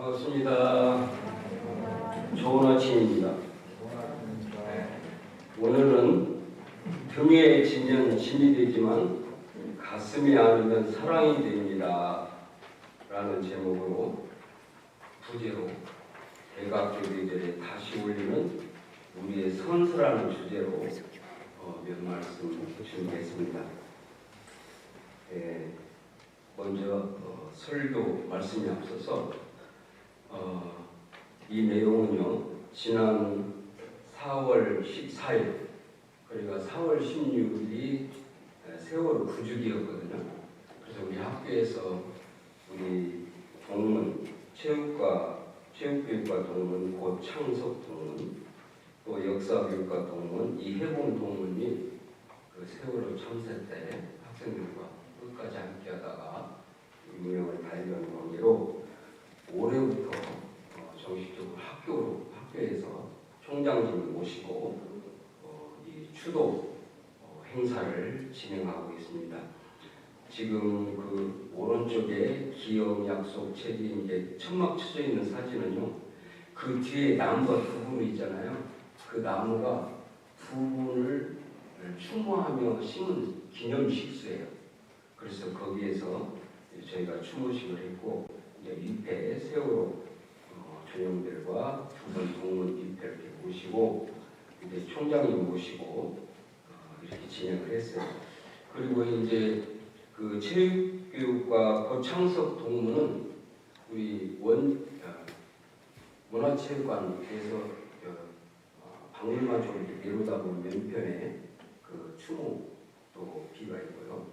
반갑습니다. 좋은 아침입니다. 오늘은 등에 지면 짐이 되지만 가슴에 안으면 사랑이 됩니다 라는 제목으로 부제로 대각교대절에 다시 올리는 우리의 선수라는 주제로 몇 말씀 준비했습니다. 먼저 설교 말씀이 앞서서 이 내용은요, 지난 4월 14일 그러니까 4월 16일이 세월호 구주기였거든요. 그래서 우리 학교에서 우리 동문 체육교육과 동문 고창석 동문 또 역사교육과 동문 이해봉 동문이 그 세월호 참사 때 학생들과 끝까지 함께하다가 운명을 달리는 관계로 올해부터 정식적으로 학교에서 총장님을 모시고 이 추도 행사를 진행하고 있습니다. 지금 그 오른쪽에 기업 약속 책이 이제 천막 쳐져 있는 사진은요, 그 뒤에 나무가 두 그루 있잖아요. 그 나무가 두 분을 추모하며 심은 기념식수예요. 그래서 거기에서 저희가 추모식을 했고, 이제 위패 세월호 전용들과 두 번 동문 위패 이렇게 모시고 이제 총장님 모시고 이렇게 진행을 했어요. 그리고 이제 그 체육교육과 고창석 동문은 우리 문화체육관에서 박물관 쪽으로 이렇게 내려다보는 맨편에 그 추모 또 비가 있고요.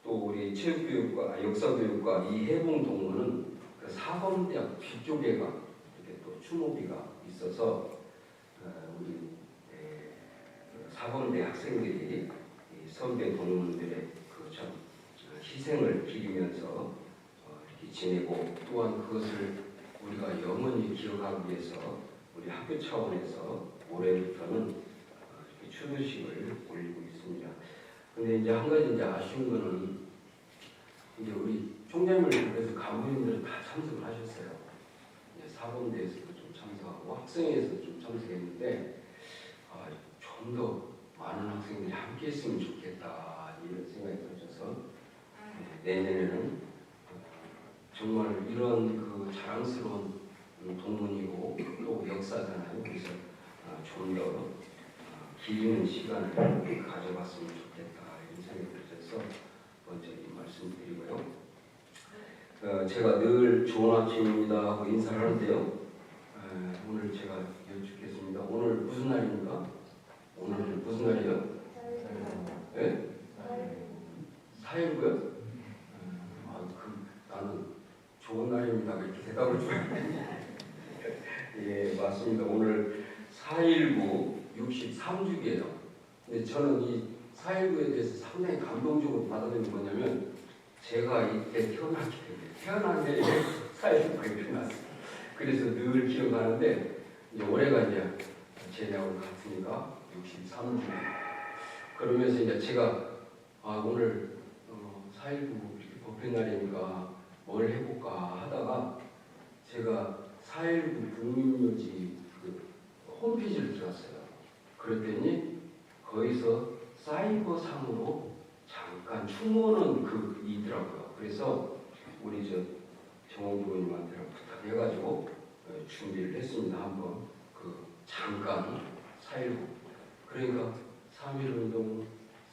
또 우리 체육교육과 역사교육과 이해봉 동문은 그 사범대학 뒤쪽에가 이렇게 또 추모비가 있어서 우리 사범대 학생들이 선배 동문들의 그 참 희생을 기리면서 이렇게 지내고, 또한 그것을 우리가 영원히 기억하기 위해서 우리 학교 차원에서 올해부터는 이렇게 추도식을 올리고 있습니다. 근데 이제 한 가지 이제 아쉬운 거는 이제 우리 총장님을 그래서 간부님들은 다 참석을 하셨어요. 이제 사범대에서도 좀 참석하고 학생회에서도 좀 참석했는데 좀 더 많은 학생들이 함께 했으면 좋겠다 이런 생각이 들어서 내년에는 정말 이런 그 자랑스러운 동문이고 또 역사잖아요. 그래서 좀 더 기리는 시간을 가져봤으면 좋겠다 이런 생각이 들어서 먼저 이 말씀드리고요. 제가 늘 좋은 아침입니다 하고 인사를 하는데요. 오늘 제가 여쭙겠습니다. 오늘 무슨 날입니까? 오늘 무슨 날이에요? 네? 4.19요? 나는 좋은 날입니다 이렇게 대답을 주는데 예, 맞습니다. 오늘 4.19 63주기예요. 근데 저는 이 4.19에 대해서 상당히 감동적으로 받아들인 게 뭐냐면, 제가 이때 태어났기 때문에 태어난 해에 4.19가 일어났어요. 그래서 늘 기억하는데, 이제 올해가 이제 제 나이하고 같으니까 63주. 그러면서 이제 제가 오늘 4.19 이렇게 법회 날이니까 뭘 해볼까 하다가 제가 4.19 국민묘지 그 홈페이지를 들어갔어요. 그랬더니 거기서 사이버상으로 잠깐 추모는 그 이더라고요. 그래서 우리 정원 부모님한테 부탁해가지고 준비를 했습니다. 한번 그 잠깐 4.19 그러니까 3.1운동,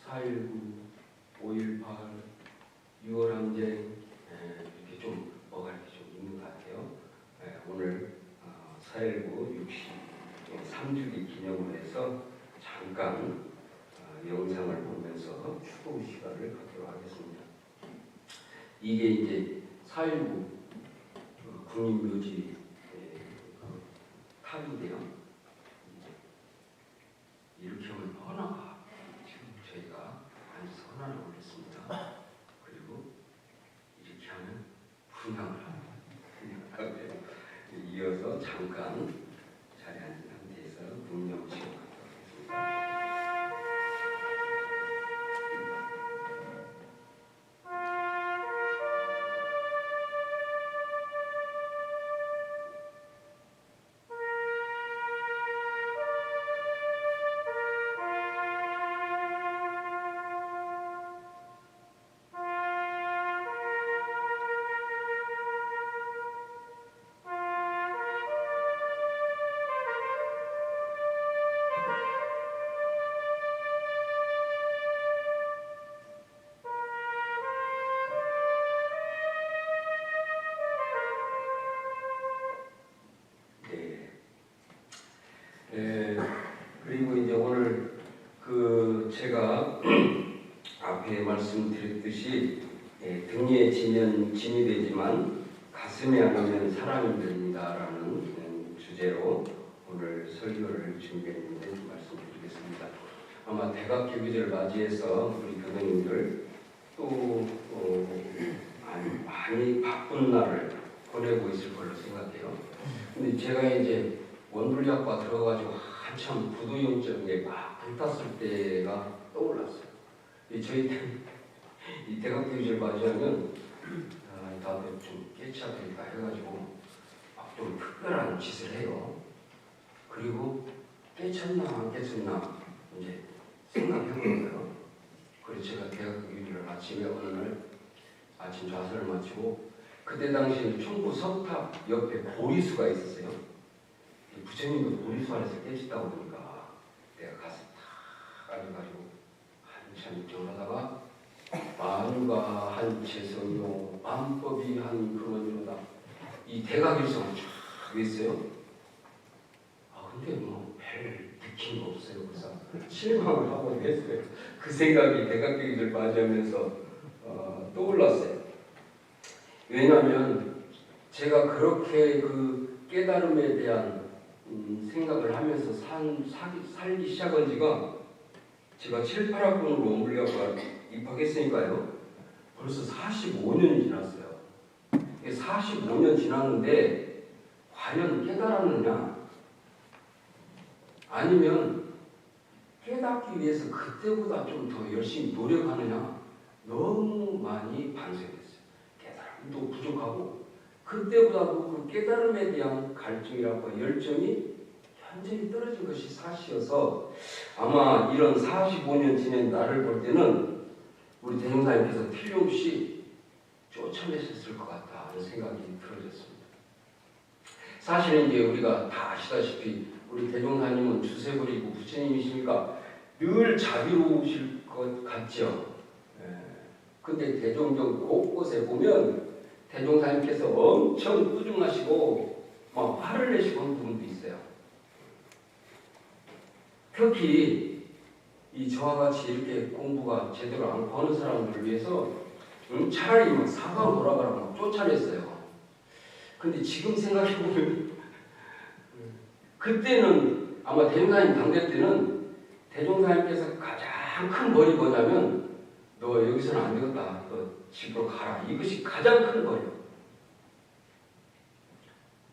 4.19, 5.18, 6월 항쟁 이렇게 좀 뭐가 이렇게 좀 있는 것 같아요. 오늘 4.19 63주기 기념을 해서 잠깐 영상을 보면서 추도 시간을 갖도록 하겠습니다. 이게 이제 4.19 국민묘지 탑인데요. 이렇게 하면 헌화가 지금 저희가 앉아서 헌화를 올렸습니다. 그리고 이렇게 하면 분양을 합니다. 이어서 잠깐 자리에 앉은 상태에서 분양식을 갖도록 하겠습니다. 그리고 이제 오늘 제가 앞에 말씀드렸듯이 등에 지면 진이 되지만 가슴에 안으면 사람이 됩니다라는 주제로 오늘 설교를 준비했는데 말씀드리겠습니다. 아마 대각개비제를 맞이해서 우리 교도님들 또 많이 바쁜 날을 보내고 있을 걸로 생각해요. 근데 제가 이제 원불리학과 들어가지고 한참 부도용점에 막 불탔을 때가 떠올랐어요. 저희 이 대각교육을 맞이하면 나도 좀 깨쳐야 되겠다 해가지고 막 좀 특별한 짓을 해요. 그리고 깨쳤나 안 깨쳤나 이제 생각해보는 거예요. 그래서 제가 대각교육을 아침에 어느 날 아침 좌선을 마치고 그때 당시에 충북 석탑 옆에 보리수가 있었어요. 부처님도 보리수 안에서 깨졌다고 보니까 내가 가서 탁 앉아가지고 한참 정하다가 만유가 한 재성이요 만법이 한 근원이로다 이 대각일성을 쫙 했어요. 근데 뭐 별 느낌이 없어요. 그래서 실망을 하고 했어요. 그 생각이 대각교육을 맞이하면서 떠올랐어요. 왜냐하면 제가 그렇게 그 깨달음에 대한 생각을 하면서 살기 시작한 지가 제가 7, 8학번으로 원불리학과 입학했으니까요. 벌써 45년이 지났어요. 45년 지났는데 과연 깨달았느냐? 아니면 깨닫기 위해서 그때보다 좀 더 열심히 노력하느냐? 너무 많이 반성했어요. 깨달음도 부족하고 그때보다도 그 깨달음에 대한 갈증이라고 열정이 현저히 떨어진 것이 사실이어서 아마 이런 45년 지낸 나를 볼 때는 우리 대종사님께서 틀림없이 쫓아내셨을 것 같다는 생각이 들어졌습니다. 사실은 이제 우리가 다 아시다시피 우리 대종사님은 주세부리고 부처님이시니까 늘 자비로우실 것 같죠. 근데 대종경 곳곳에 보면 대종사님께서 엄청 꾸중하시고 막 화를 내시고 하는 부분도 있어요. 특히 이 저와 같이 이렇게 공부가 제대로 안 하는 사람들을 위해서 차라리 막 사과로 돌아가라고 막 쫓아냈어요. 근데 지금 생각해보면 그때는 아마 대종사님 당대 때는 대종사님께서 가장 큰 벌이 뭐냐면 너 여기서는 안 되겠다. 너 집으로 가라. 이것이 가장 큰 벌이에요.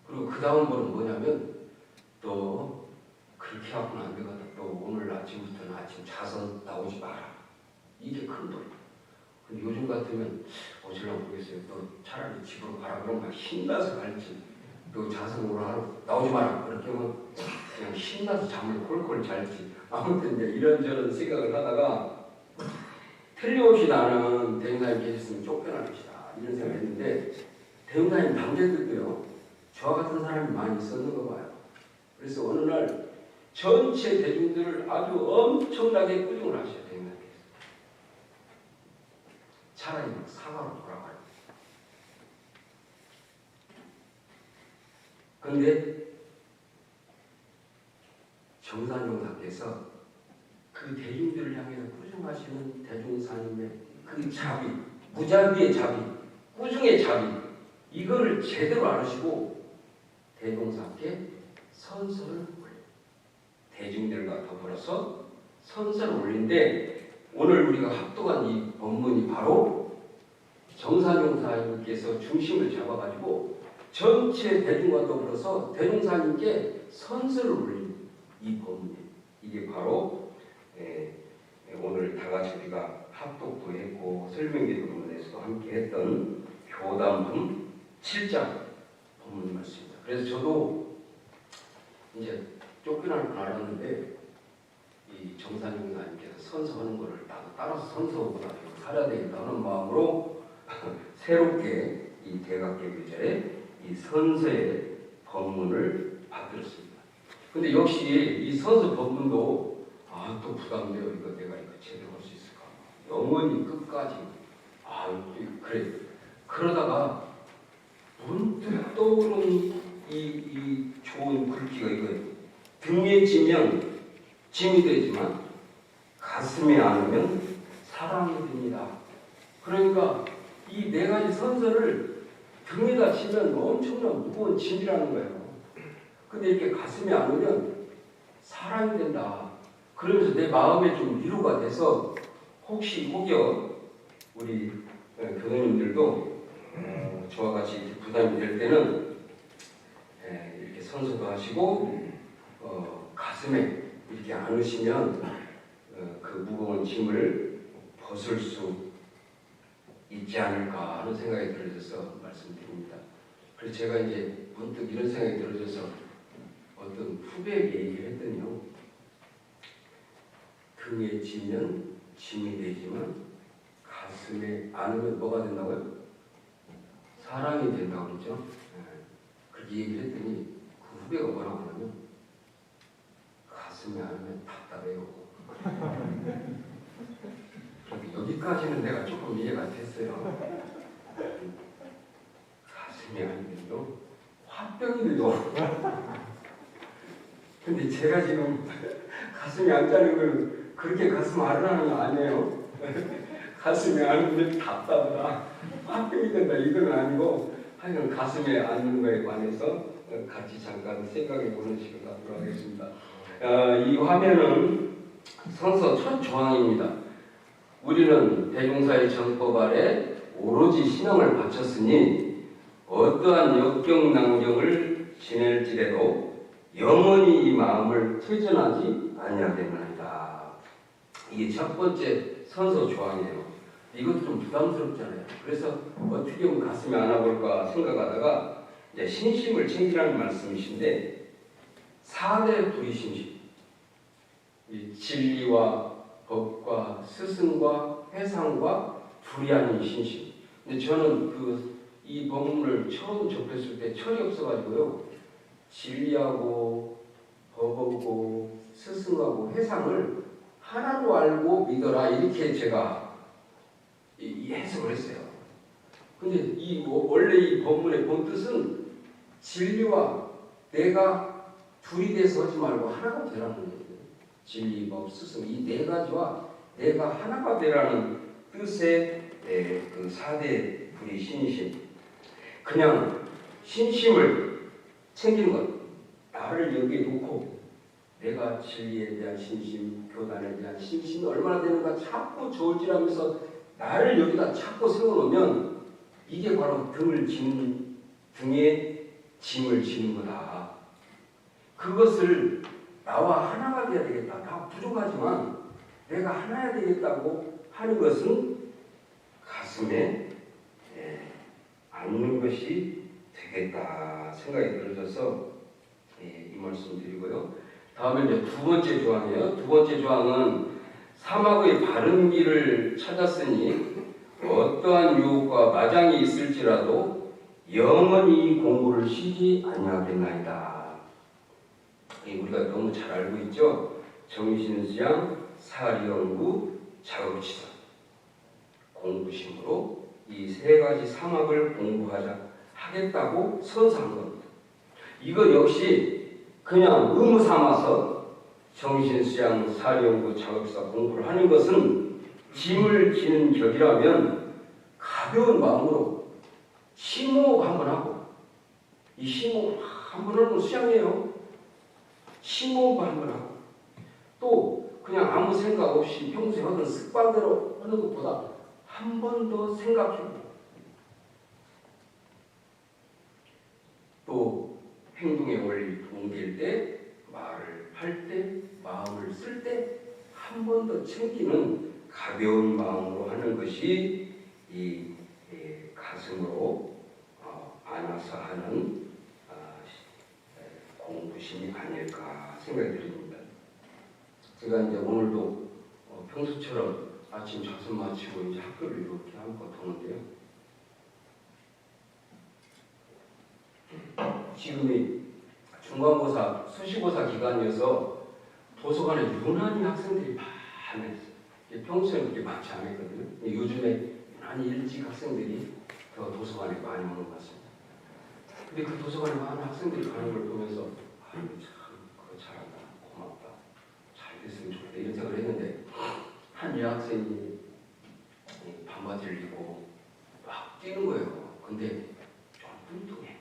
그리고 그 다음 벌은 뭐냐면 너 그렇게 하고는 안 되겠다. 너 오늘 아침부터는 아침 자선 나오지 마라. 이게 큰 벌이에요. 근데 요즘 같으면 어쩌려고 모르겠어요. 너 차라리 집으로 가라. 그럼 막 신나서 갈지. 너 자선 오라 나오지 마라. 그렇게 하면 그냥 신나서 잠을 콜콜 잘지. 아무튼 이제 이런저런 생각을 하다가 틀림없이 나는 대종사님 계셨으면 쫓겨날 것이다 이런 생각을 했는데 대종사님 당대들도요 저와 같은 사람이 많이 있었는 거 봐요. 그래서 어느 날 전체 대중들을 아주 엄청나게 꾸중을 하셔요. 대종사님께서 차라리 사과로 돌아가요. 그런데 정산용사께서 그 대중들을 향해서 꾸중하시는 대종사님의 그 자비, 무자비의 자비, 꾸중의 자비 이거를 제대로 알으시고 대종사께 선서를 올려요. 대중들과 더불어서 선서를 올린데 오늘 우리가 합독한 이 법문이 바로 정산용사님께서 중심을 잡아가지고 전체 대중과 더불어서 대종사님께 선서를 올린 이 법문이에요. 이게 바로 오늘 다 같이 우리가 합독도 했고 설명기도 부분에서도 함께 했던 교담품 7장 법문 말씀입니다. 그래서 저도 이제 쫓겨날 줄 알았는데 이 정산용사님께서 선서하는 것을 나도 따라서 선서보다 살아야 되겠다는 마음으로 새롭게 이 대각개비제의 이 선서의 법문을 받들었습니다. 근데 역시 이 선서 법문도 또 부담돼요. 이거 내가 이거 제대로 할 수 있을까? 영원히 끝까지 그래. 그러다가 문득 떠오른 이 좋은 글귀가 이거 등에 지면 짐이 되지만 가슴에 안으면 사랑이 됩니다. 그러니까 이 네 가지 선서를 등에다 지면 엄청난 무거운 짐이라는 거예요. 근데 이렇게 가슴에 안으면 사랑이 된다. 그러면서 내 마음에 좀 위로가 돼서 혹여 우리 교수님들도 저와 같이 이렇게 부담이 될 때는 이렇게 선서도 하시고 가슴에 이렇게 안으시면 그 무거운 짐을 벗을 수 있지 않을까 하는 생각이 들어져서 말씀드립니다. 그래서 제가 이제 문득 이런 생각이 들어져서 어떤 후배에게 얘기를 했더니요. 등에 지면 짐이 되지만 가슴에 안으면 뭐가 된다고요? 사랑이 된다고 그러죠. 그렇게 얘기를 했더니 그 후배가 뭐라고 하냐면 가슴에 안으면 답답해요. 여기까지는 내가 조금 이해가 됐어요. 가슴이 안으면요 화병이 돼요. 근데 제가 지금 가슴이 안 짜는 걸 그렇게 가슴 아르라는 거 아니에요. 가슴이 안으면 답답하다, 화병이 된다 이건 아니고 하여간 가슴에 안는 거에 관해서 같이 잠깐 생각해 보는 시간 갖도록 하겠습니다. 이 화면은 선서 첫 조항입니다. 우리는 대종사의 정법 아래 오로지 신앙을 바쳤으니 어떠한 역경난경을 지낼지라도 영원히 이 마음을 퇴전하지 아니하겠나이다. 이게 첫 번째 선서 조항이에요. 이것도 좀 부담스럽잖아요. 그래서 어떻게 하면 가슴에 안아볼까 생각하다가 이제 신심을 챙기라는 말씀이신데 4대 불의신심, 이 진리와 법과 스승과 회상과 둘이 아닌 신심. 근데 저는 이 법문을 처음 접했을 때 철이 없어가지고요. 진리하고 법하고 스승하고 회상을 하나로 알고 믿어라 이렇게 제가 이 해석을 했어요. 근데 원래 이 법문의 본 뜻은 진리와 내가 둘이 돼서 하지 말고 하나가 되라는 거예요. 진리, 법, 스승 이 네 가지와 내가 하나가 되라는 뜻의 그 4대 불의 신심. 그냥 신심을 챙기는 것. 나를 여기에 놓고 내가 진리에 대한 신심, 교단에 대한 신심이 얼마나 되는가 자꾸 저울질하면서 나를 여기다 자꾸 세워놓으면 이게 바로 등에 짐을 지는 거다. 그것을 나와 하나가 돼야 되겠다. 다 부족하지만 내가 하나야 되겠다고 하는 것은 가슴에 안는 것이 되겠다 생각이 들어져서 이 말씀 드리고요. 다음에 이제 두 번째 조항이에요. 두 번째 조항은 사막의 바른 길을 찾았으니 어떠한 유혹과 마장이 있을지라도 영원히 공부를 쉬지 아니하겠나이다. 우리가 너무 잘 알고 있죠. 정신수양, 사리연구, 자업치선, 공부심으로 이 세 가지 사막을 하겠다고 선서한 겁니다. 이거 역시 그냥 의무 삼아서 정신수양, 사리연구, 자업치선 공부를 하는 것은 짐을 지는 격이라면 가벼운 마음으로 심호흡 한번 하고, 이 심호흡 한번 하는 수양이에요. 심호흡 한번 하고, 또 그냥 아무 생각 없이 평소에 하던 습관대로 하는 것보다 한 번 더 생각해보고, 또 행동의 원리를 옮길 때, 말을 할 때, 마음을 쓸 때 한 번 더 챙기는 가벼운 마음으로 하는 것이 이 가슴으로 안아서 하는 공부심이 아닐까 생각이 드립니다. 제가 이제 오늘도 평소처럼 아침 작성 마치고 이제 학교를 이렇게 한번 도는데요. 지금이 중간고사, 수시고사 기간이어서 도서관에 유난히 학생들이 많았어요. 평소에는 그렇게 많지 않았거든요. 요즘에 유난히 일찍 학생들이 더 도서관에 많이 오는 것 같습니다. 근데 그 도서관에 많은 학생들이 가는 걸 보면서 참 그거 잘한다. 학생이 반바지를 입고 막 뛰는 거예요. 근데 좀 뚱뚱해.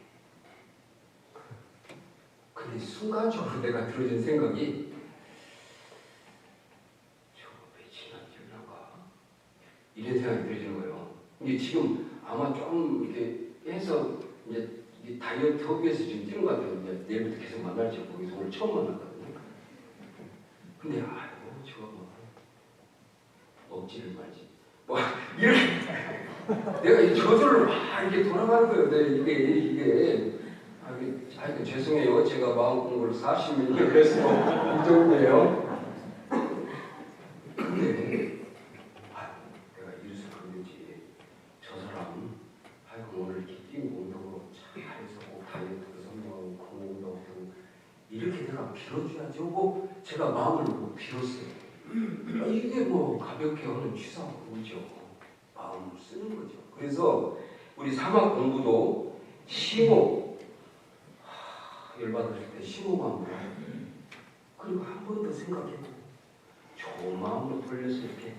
근데 순간적으로 내가 들어진 생각이 저거 왜 지난주인가? 이런 생각이 들어지는 거예요. 이게 지금 아마 좀 이렇게 해서 이제 이 다이어트 하기 위해서 지금 뛰는 것 같아요. 이제 내일부터 계속 만날지 거기서 오늘 처음 만났거든요. 근데 아이고 저거 뭐 먹지를 말지. 뭐 이렇게 내가 이 저절로 막 이렇게 돌아가는 거예요. 이게 하여튼 죄송해요. 제가 마음 공부를 40년 그래서 이 정도예요. 근데 내가 이래서 그런지 저 사람 하여튼 오늘 이렇게 뛰고 운동으로 잘해서 꼭 다이어트도 성공하고 건강도 하고 이렇게 내가 빌어줘야지 하고 제가 마음을 놓고 빌었어요. 이게 뭐 가볍게 하는 취사이죠. 마음을 쓰는 거죠. 그래서 우리 사막 공부도 심호 열받을 때 심호만 그리고 한 번 더 생각해보고 좋은 마음으로 돌려서 이렇게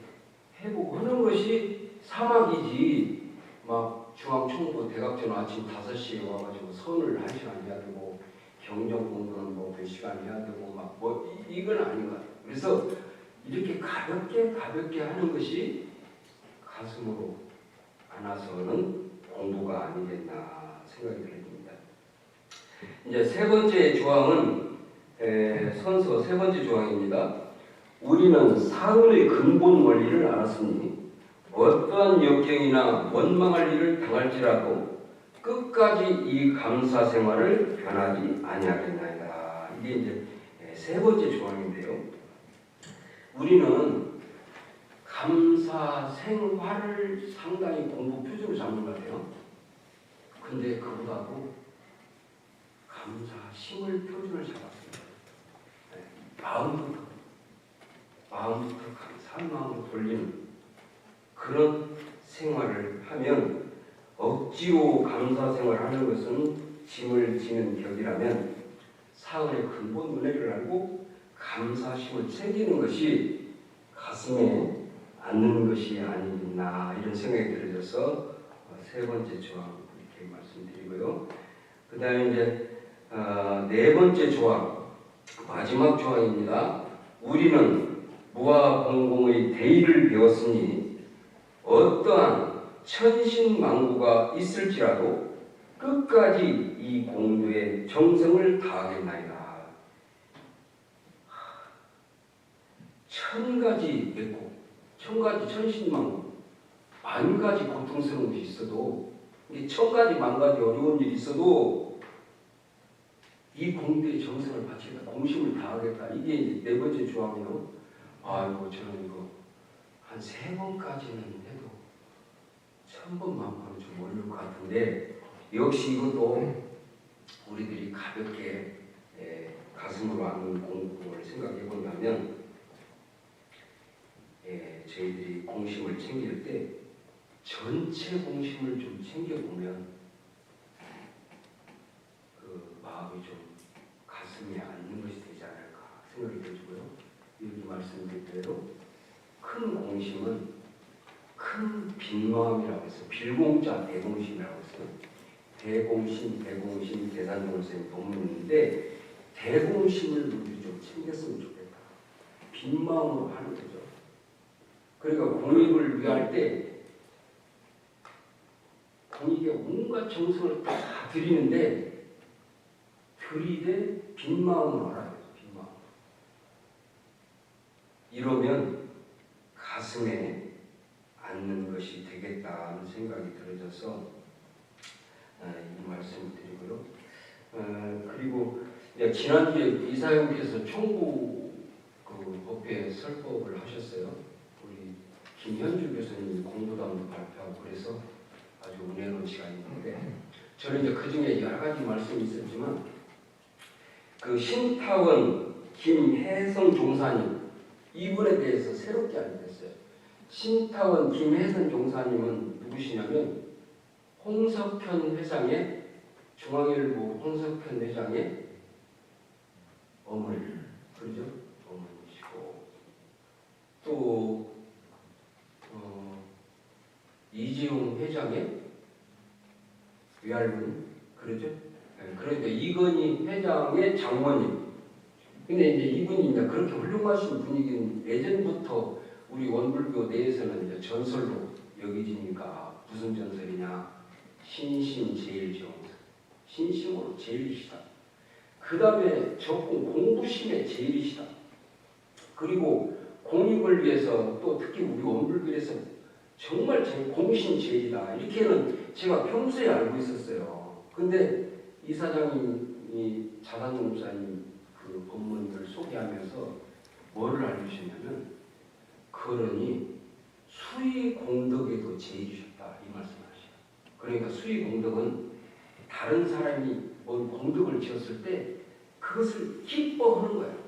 해보고 하는 것이 사막이지. 막 중앙총부 대각전 아침 5시에 와가지고 선을 1시간 해야 되고 경정 공부는 뭐 몇 시간 해야 되고 막 뭐 이건 아닌 것 같아요. 그래서 이렇게 가볍게 하는 것이 가슴으로 안아서는 공부가 아니겠나 생각이 듭니다. 이제 세 번째 조항은 선서 세 번째 조항입니다. 우리는 사은의 근본 원리를 알았으니 어떠한 역경이나 원망할 일을 당할지라도 끝까지 이 감사 생활을 변하지 아니하겠나이다. 이게 이제 세 번째 조항인데요. 우리는 감사 생활을 상당히 공부 표준으로 잡는 것 같아요. 근데 그보다도 감사심을 표준을 잡았습니다. 마음부터 감사한 마음으로 돌리는 그런 생활을 하면 억지로 감사 생활하는 것은 짐을 지는 격이라면 사은의 근본 은혜를 알고 감사심을 챙기는 것이 가슴에 안는 것이 아니겠나 이런 생각이 들어져서 세 번째 조항 이렇게 말씀드리고요. 그 다음에 이제 네 번째 조항 마지막 조항입니다. 우리는 무아공공의 대의를 배웠으니 어떠한 천신만고가 있을지라도 끝까지 이 공부에 정성을 다하겠나이다. 1000가지 맺고 1000가지 천신만고 10,000가지 고통스러운 것이 있어도 1000가지 10,000가지 어려운 일이 있어도 이 공부에 정성을 바치겠다. 공심을 다하겠다. 이게 이제 네 번째 조항이요. 아이고 저는 이거 한 3번까지는 해도 1000번만큼은 좀 어려울 것 같은데 역시 이것도 우리들이 가볍게 가슴으로 안는 공부를 생각해 본다면 저희들이 공심을 챙길 때 전체 공심을 좀 챙겨보면 그 마음이 좀 가슴에 앉는 것이 되지 않을까 생각이 들고요. 여기 말씀드린 대로 큰 공심은 큰 빈마음이라고 해서 빌공자 대공심이라고 해서 대공심, 대산종을 쓰는 본문인데 대공심을 우리 좀 챙겼으면 좋겠다. 빈마음으로 하는 거죠. 그러니까 공익을 위할 때 공익에 온갖 정성을 다 드리는데 들이대 빈마음으로 하라. 빈마음. 이러면 가슴에 앉는 것이 되겠다는 생각이 들어져서 이 말씀을 드리고요. 그리고 지난주에 이사님께서 총부 그 법회 설법을 하셨어요. 우리 김현주 교수님 공부담도 발표하고 그래서 아주 은혜로운 시간이었는데 저는 이제 그 중에 여러 가지 말씀이 있었지만 그 신타원 김혜성 종사님 이분에 대해서 새롭게 알게 됐어요. 신타원 김혜선 종사님은 누구시냐면 홍석현 회장의 중앙일보 홍석현 회장의 어머니, 그러죠? 어머니시고 또 이건희 회장의 외할머니 그러죠? 네, 그러니까 이건희 회장의 장모님. 근데 이제 이분이 이제 그렇게 훌륭하신 분이긴 예전부터 우리 원불교 내에서는 이제 전설로 여기지니까 무슨 전설이냐? 신심 제일정. 신심으로 제일이시다. 그 다음에 적고 공부심에 제일이시다. 그리고 공익을 위해서 또 특히 우리 원불교에서 정말 공신 제일이다. 이렇게는 제가 평소에 알고 있었어요. 근데 이사장님이 자단 목사님 그 법문을 소개하면서 뭐를 알려주셨냐면 그러니 수의 공덕에도 제일이셨다 이 말씀하시죠. 그러니까 수의 공덕은 다른 사람이 뭔 공덕을 지었을 때 그것을 기뻐하는 거예요.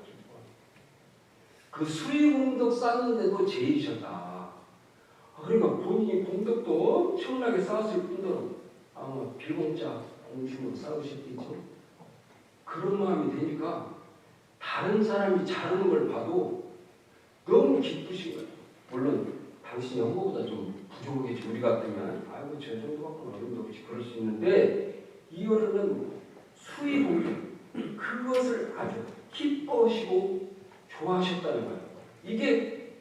그 수의 공덕 쌓는데도 제일이셨다. 그러니까 본인이 공덕도 엄청나게 쌓았을 뿐더러 아마 빌공자 공심으로 쌓으셨겠죠. 그런 마음이 되니까 다른 사람이 잘하는 걸 봐도 너무 기쁘신 거예요. 물론 당신이 한 것보다 좀 부족하겠지. 우리 같으면 아이고 저 정도밖에 어려움도 없지 그럴 수 있는데 이 어른은 수의 공덕 그것을 아주 기뻐하시고 좋아하셨다는 거예요. 이게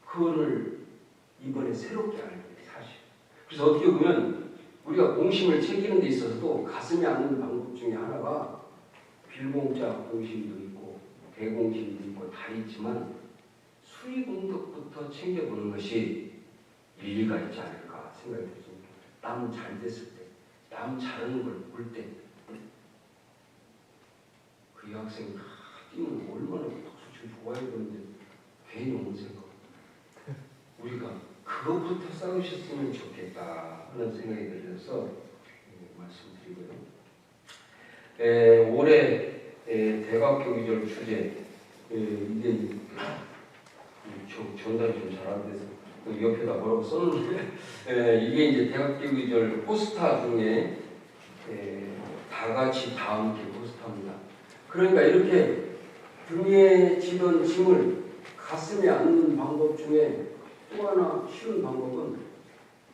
그거를 이번에 새롭게 알게 된 사실. 그래서 어떻게 보면 우리가 공심을 챙기는 데 있어서도 가슴이 아는 방법 중에 하나가 빌공자 공심도 있고 대공심도 있고 다 있지만 수의공덕부터 챙겨보는 것이 일리가 있지 않을까 생각이 듭니다. 남 잘 됐을 때, 남 잘하는 걸 볼 때 그 여학생이 뛰면 얼마나 박수 치고 좋아야 되는데 괜히 온 생각. 우리가 그것부터 싸우셨으면 좋겠다 하는 생각이 들어서 말씀드리고요. 올해 대각교기절 주제 이게 전달이 좀 잘 안 돼서 옆에다 뭐라고 썼는데 이게 이제 대각교기절 포스터 중에 다 같이 다 함께 포스터입니다. 그러니까 이렇게 등에 지던 짐을 가슴에 안는 방법 중에 또 하나 쉬운 방법은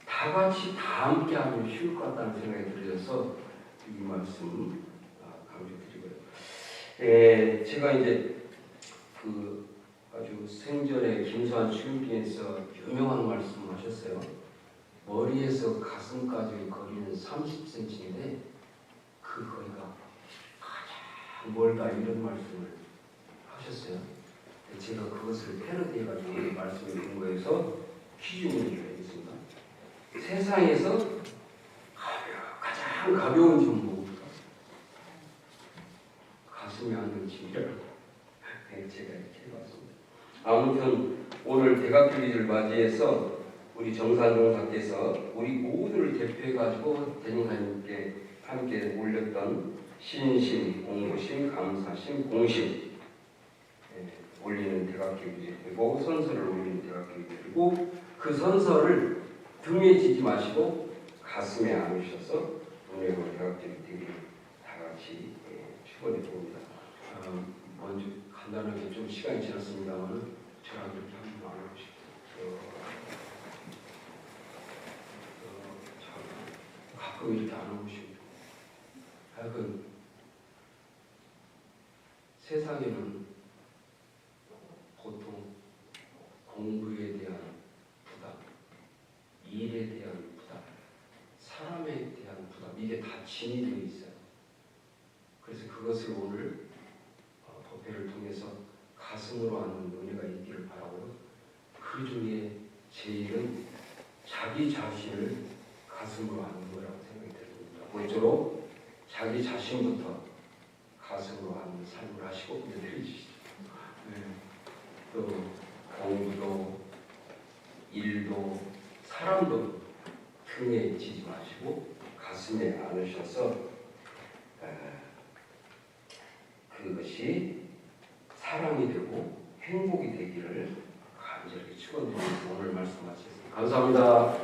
다 같이 다 함께 하면 쉬울 것 같다는 생각이 들어서 이 말씀 강조드리고요. 제가 이제 그 아주 생전에 김수환 수임께서 유명한 말씀을 하셨어요. 머리에서 가슴까지 거리는 30cm인데 그 거리가 가장 멀다 이런 말씀을 하셨어요. 제가 그것을 패러디해가지고 말씀을 근거해서 퀴즈문을 드리겠습니다. 세상에서 가장 가벼운 짐은 뭐입니까? 가슴에 안는 짐이라고 제가 이렇게 해봤습니다. 아무튼 오늘 대각교리를 맞이해서 우리 정산종사께서 우리 모두를 대표해가지고 대님하님께 함께 올렸던 신심, 공부심, 감사심, 공심 올리는 대각교리이고 선서를 올리는 대각교리이고 그 선서를 등에 지지 마시고 가슴에 안으셔서 은혜로 대각교리 되기를 다 같이 축원해 봅니다. 먼저 간단하게 좀 시간이 지났습니다만 저랑 이렇게 한번 안아보십시오. 가끔 이렇게 안아보시고 하여간 세상에는 보통 공부에 대한 부담, 일에 대한 부담, 사람에 대한 부담 이게 다 짐이 되어 있어요. 그래서 그것을 오늘 법회를 통해서 가슴으로 안는 은혜가 있기를 바라고 그 중에 제일은 자기 자신을 가슴으로 안는 거라고 생각이 듭니다. 먼저로 자기 자신부터 가슴으로 안는 삶을 하시고 내려주시죠. 또 공부도 일도 사람도 등에 지지 마시고 가슴에 안으셔서 그것이 사랑이 되고 행복이 되기를 간절히 축원드리면서 오늘 말씀 마치겠습니다. 감사합니다.